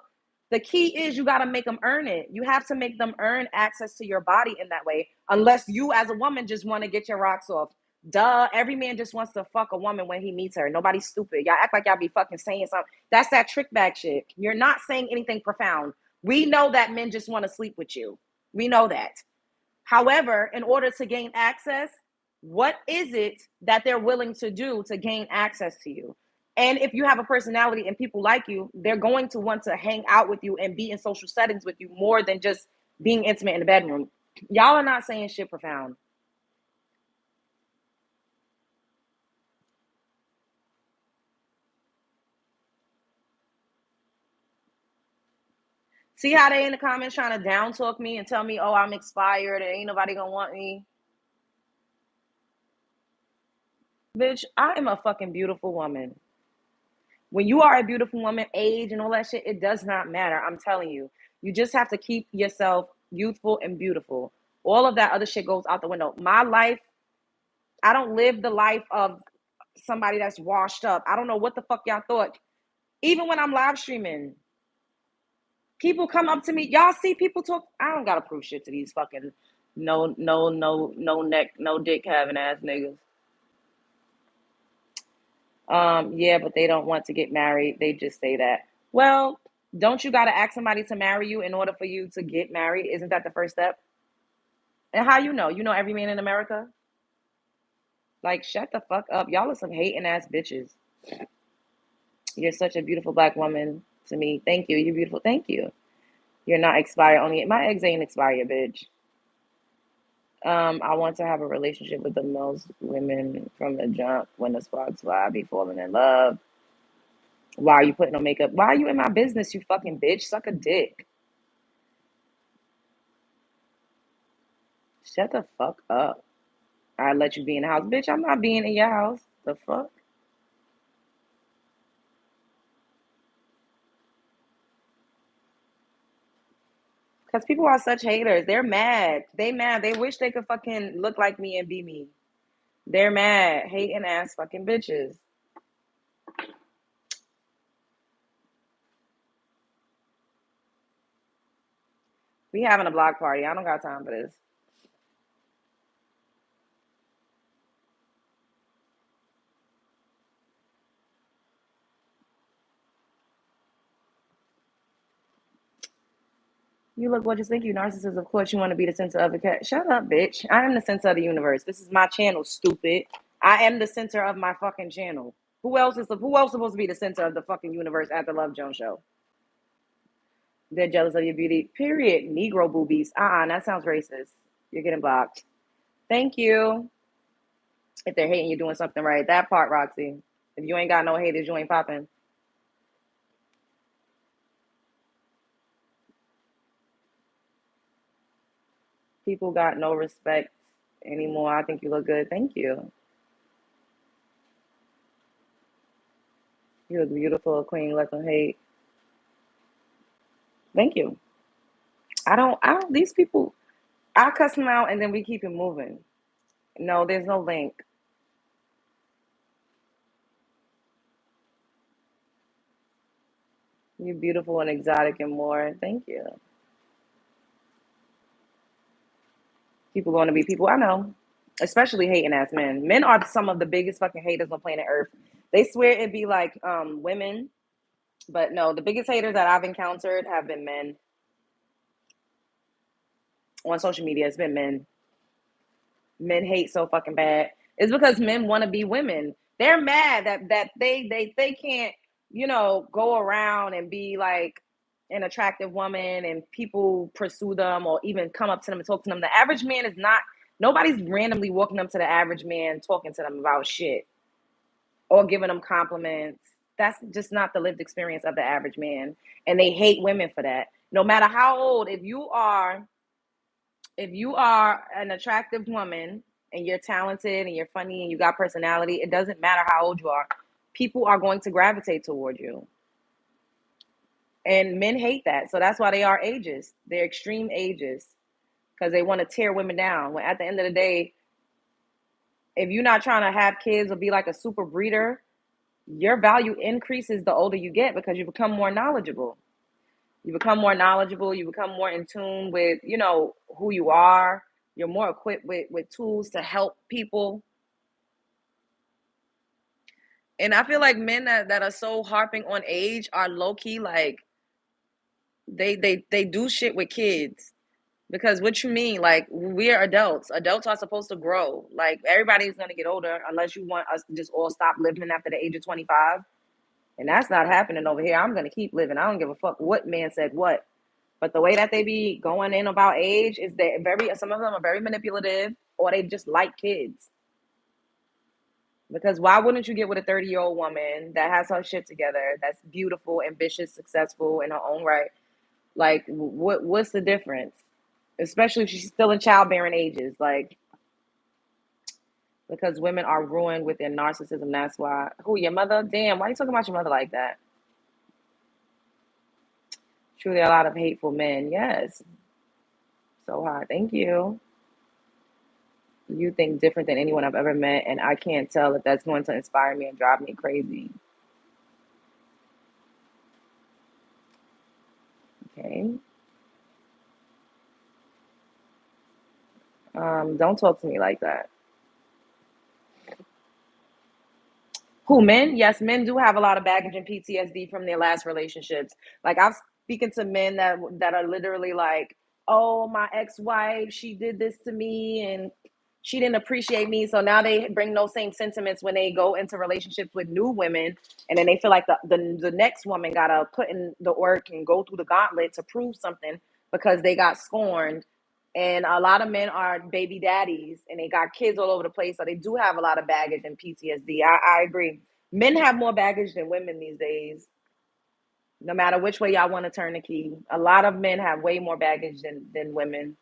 The key is you got to make them earn it. You have to make them earn access to your body in that way, unless you as a woman just want to get your rocks off. Duh. Every man just wants to fuck a woman when he meets her. Nobody's stupid. Y'all act like y'all be fucking saying something. That's that trick bag shit. You're not saying anything profound. We know that men just want to sleep with you. We know that. However, in order to gain access, what is it that they're willing to do to gain access to you? And if you have a personality and people like you, they're going to want to hang out with you and be in social settings with you more than just being intimate in the bedroom. Y'all are not saying shit profound. See how they in the comments trying to down talk me and tell me, oh, I'm expired and ain't nobody gonna want me. Bitch, I am a fucking beautiful woman. When you are a beautiful woman, age and all that shit, it does not matter. I'm telling you. You just have to keep yourself youthful and beautiful. All of that other shit goes out the window. My life, I don't live the life of somebody that's washed up. I don't know what the fuck y'all thought. Even when I'm live streaming, People come up to me. Y'all see people talk. I don't gotta prove shit to these fucking no neck, no dick having ass niggas. Yeah, but they don't want to get married. They just say that. Well, don't you gotta ask somebody to marry you in order for you to get married? Isn't that the first step? And how you know? You know every man in America? Like, shut the fuck up. Y'all are some hating ass bitches. You're such a beautiful black woman to me. Thank you. You're beautiful. Thank you. You're not expired. Only my eggs ain't expired, bitch. I want to have a relationship with the most women from the jump. When the sparks fly, I be falling in love. Why are you putting on makeup? Why are you in my business, you fucking bitch? Suck a dick. Shut the fuck up. I let you be in the house. Bitch, I'm not being in your house. The fuck? Because people are such haters. They're mad. They mad. They wish they could fucking look like me and be me. They're mad. Hating ass fucking bitches. We having a block party. I don't got time for this. You look gorgeous. Thank you, narcissist. Of course, you want to be the center of the cat. Shut up, bitch. I am the center of the universe. This is my channel, stupid. I am the center of my fucking channel. Who else supposed to be the center of the fucking universe at the Love Jones show? They're jealous of your beauty. Period. Negro boobies. That sounds racist. You're getting blocked. Thank you. If they're hating, you're doing something right. That part, Roxy. If you ain't got no haters, you ain't popping. People got no respect anymore. I think you look good. Thank you. You look beautiful, queen. Let them hate. Thank you. I don't, these people, I cuss them out and then we keep it moving. No, there's no link. You're beautiful and exotic and more. Thank you. People going to be people. I know. Especially hating ass men. Men are some of the biggest fucking haters on planet Earth. They swear it'd be like women, but no, the biggest haters that I've encountered have been men on social media. It's been men. Men hate so fucking bad. It's because men want to be women. They're mad that they can't, go around and be like an attractive woman and people pursue them or even come up to them and talk to them. The average man is not, nobody's randomly walking up to the average man talking to them about shit or giving them compliments. That's just not the lived experience of the average man. And they hate women for that. No matter how old, if you are an attractive woman and you're talented and you're funny and you got personality, it doesn't matter how old you are. People are going to gravitate toward you. And men hate that. So that's why they are ageist. They're extreme ageist because they want to tear women down. When at the end of the day, if you're not trying to have kids or be like a super breeder, your value increases the older you get because you become more knowledgeable. You become more knowledgeable. You become more in tune with, who you are. You're more equipped with tools to help people. And I feel like men that are so harping on age are low key like they do shit with kids. Because what you mean, like we're adults. Adults are supposed to grow. Like everybody's gonna get older unless you want us to just all stop living after the age of 25. And that's not happening over here. I'm gonna keep living. I don't give a fuck what man said what. But the way that they be going in about age is that some of them are very manipulative or they just like kids. Because why wouldn't you get with a 30-year-old woman that has her shit together, that's beautiful, ambitious, successful in her own right? Like, what's the difference? Especially if she's still in childbearing ages. Like, because women are ruined with their narcissism. That's why. Who, your mother? Damn, why are you talking about your mother like that? Truly a lot of hateful men. Yes. So hard. Thank you. You think different than anyone I've ever met, and I can't tell if that's going to inspire me and drive me crazy. Okay. Don't talk to me like that. Who, men? Yes, men do have a lot of baggage and PTSD from their last relationships. Like I'm speaking to men that are literally like, "Oh, my ex-wife, she did this to me and she didn't appreciate me." So now they bring those same sentiments when they go into relationships with new women, and then they feel like the next woman gotta put in the work and go through the gauntlet to prove something because they got scorned. And a lot of men are baby daddies and they got kids all over the place. So they do have a lot of baggage and PTSD. I agree. Men have more baggage than women these days. No matter which way y'all want to turn the key. A lot of men have way more baggage than women.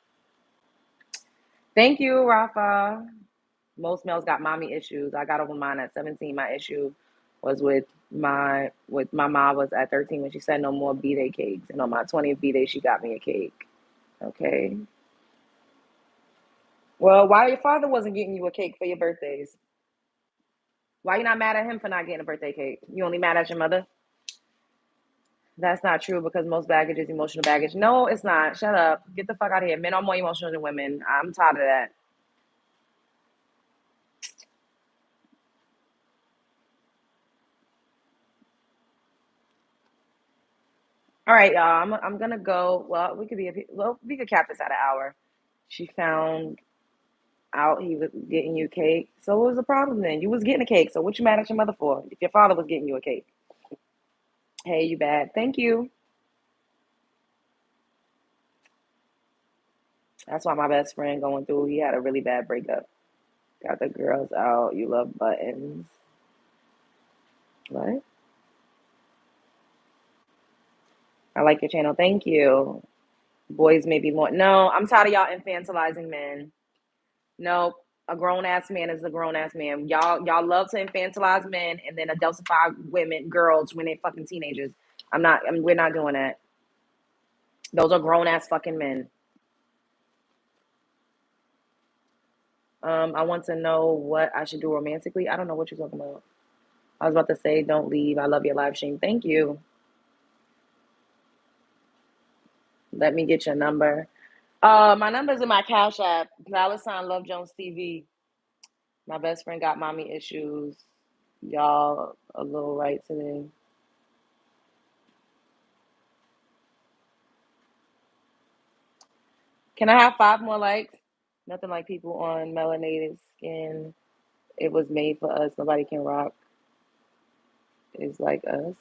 Thank you, Rafa. Most males got mommy issues. I got over mine at 17. My issue was with my mom was at 13 when she said no more B-Day cakes. And on my 20th B-Day, she got me a cake. Okay. Well, why your father wasn't getting you a cake for your birthdays? Why you not mad at him for not getting a birthday cake? You only mad at your mother? That's not true because most baggage is emotional baggage. No, it's not. Shut up. Get the fuck out of here. Men are more emotional than women. I'm tired of that. All right, y'all. I'm gonna go. Well, we could cap this at an hour. She found out he was getting you cake. So what was the problem then? You was getting a cake. So what you mad at your mother for? If your father was getting you a cake. Hey, you bad. Thank you. That's why my best friend going through. He had a really bad breakup. Got the girls out. You love buttons. What? I like your channel. Thank you. Boys may be more. No, I'm tired of y'all infantilizing men. No, a grown ass man is a grown ass man. Y'all love to infantilize men and then adultify women, girls when they fucking teenagers. We're not doing that. Those are grown ass fucking men. I want to know what I should do romantically. I don't know what you're talking about. I was about to say, don't leave. I love your live stream. Thank you. Let me get your number. My number's in my Cash App. $ Love Jones TV. My best friend got mommy issues. Y'all a little right today. Can I have 5 more likes? Nothing like people on melanated skin. It was made for us. Nobody can rock is like us.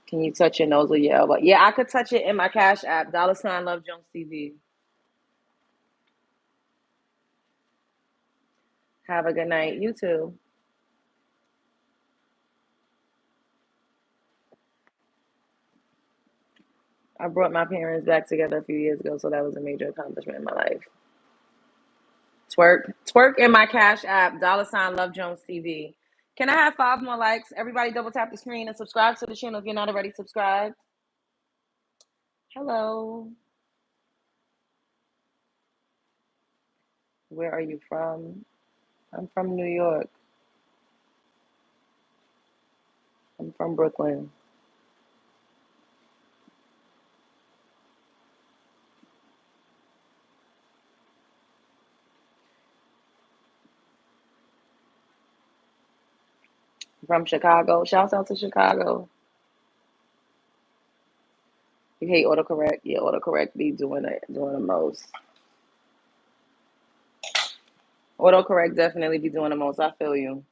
Can you touch your nose or your elbow? Yeah, I could touch it in my Cash App. $ Love Jones TV. Have a good night. You too. I brought my parents back together a few years ago, so that was a major accomplishment in my life. Twerk in my Cash App. $Love Jones TV. Can I have 5 more likes? Everybody double tap the screen and subscribe to the channel if you're not already subscribed. Hello. Where are you from? I'm from New York. I'm from Brooklyn. I'm from Chicago. Shouts out to Chicago. You hate autocorrect. Yeah, autocorrect be doing the most. Autocorrect definitely be doing the most. I feel you.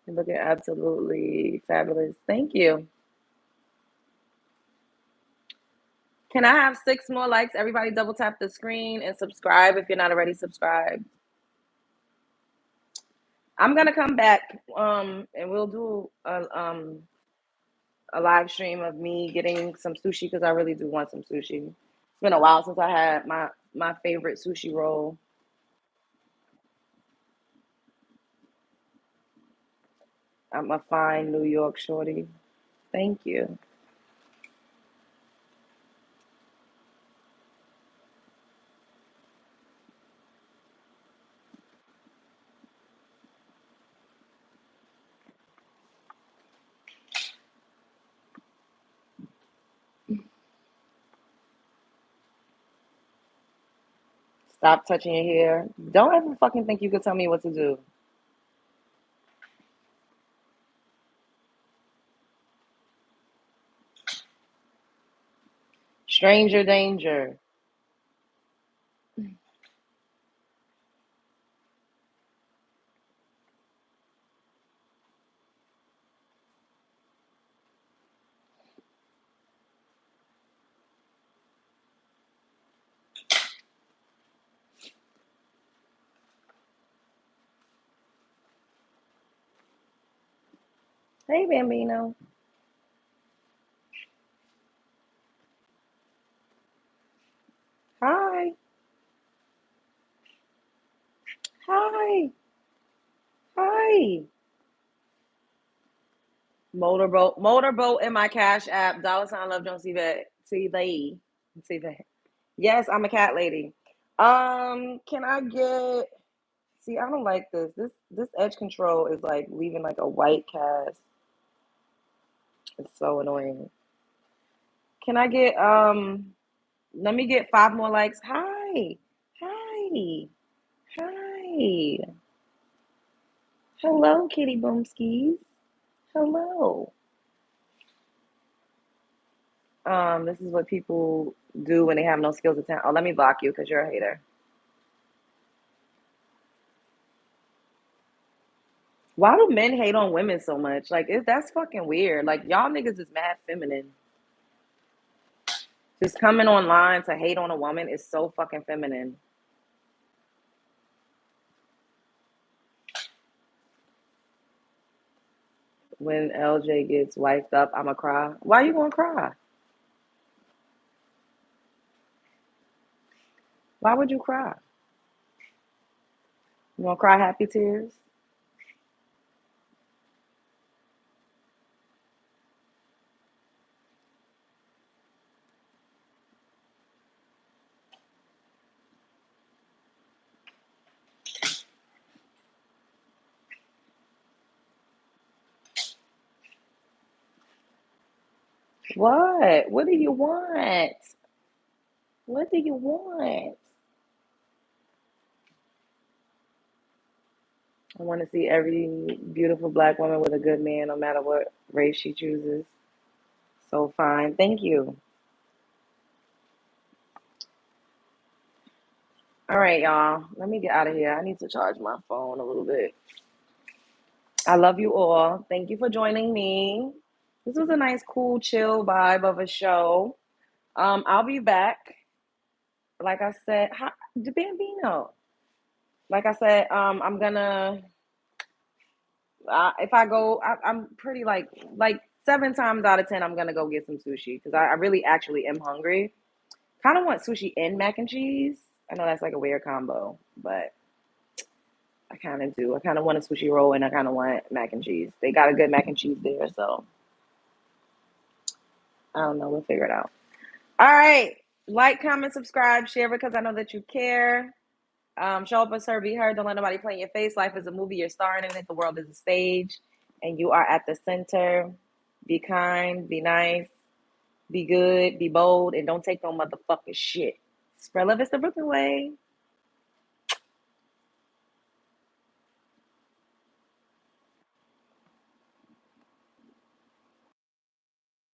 You're looking absolutely fabulous. Thank you. Can I have 6 more likes? Everybody double tap the screen and subscribe if you're not already subscribed. I'm gonna come back and we'll do a live stream of me getting some sushi because I really do want some sushi. It's been a while since I had my favorite sushi roll. I'm a fine New York shorty. Thank you. Stop touching your hair. Don't ever fucking think you could tell me what to do. Stranger danger. Hey, Bambino. Hi. Hi. Hi. Motorboat in my Cash App. Dollar sign Love Jones See that. Yes, I'm a cat lady. Can I get? See, I don't like this. This edge control is like leaving like a white cast. It's so annoying. Can I get let me get 5 more likes. Hi. Hi. Hi. Hello, kitty boomskis. Hello. This is what people do when they have no skills or talent. Oh, let me block you because you're a hater. Why do men hate on women so much? Like, that's fucking weird. Like, y'all niggas is mad feminine. Just coming online to hate on a woman is so fucking feminine. When LJ gets wiped up, I'ma cry. Why you gonna cry? Why would you cry? You gonna cry happy tears? What? What do you want? What do you want? I want to see every beautiful black woman with a good man, no matter what race she chooses. So fine. Thank you. All right, y'all. Let me get out of here. I need to charge my phone a little bit. I love you all. Thank you for joining me. This was a nice, cool, chill vibe of a show. I'll be back. Like I said, hi, Bambino. Like I said, I'm gonna. If I go, I'm pretty like 7 times out of 10, I'm gonna go get some sushi because I really actually am hungry. Kind of want sushi and mac and cheese. I know that's like a weird combo, but I kind of do. I kind of want a sushi roll and I kind of want mac and cheese. They got a good mac and cheese there, so I don't know. We'll figure it out. All right. Like, comment, subscribe, share because I know that you care. Show up as her, be heard. Don't let nobody play in your face. Life is a movie. You're starring in it. The world is a stage, and you are at the center. Be kind, be nice, be good, be bold, and don't take no motherfucking shit. Spread love is the Brooklyn way.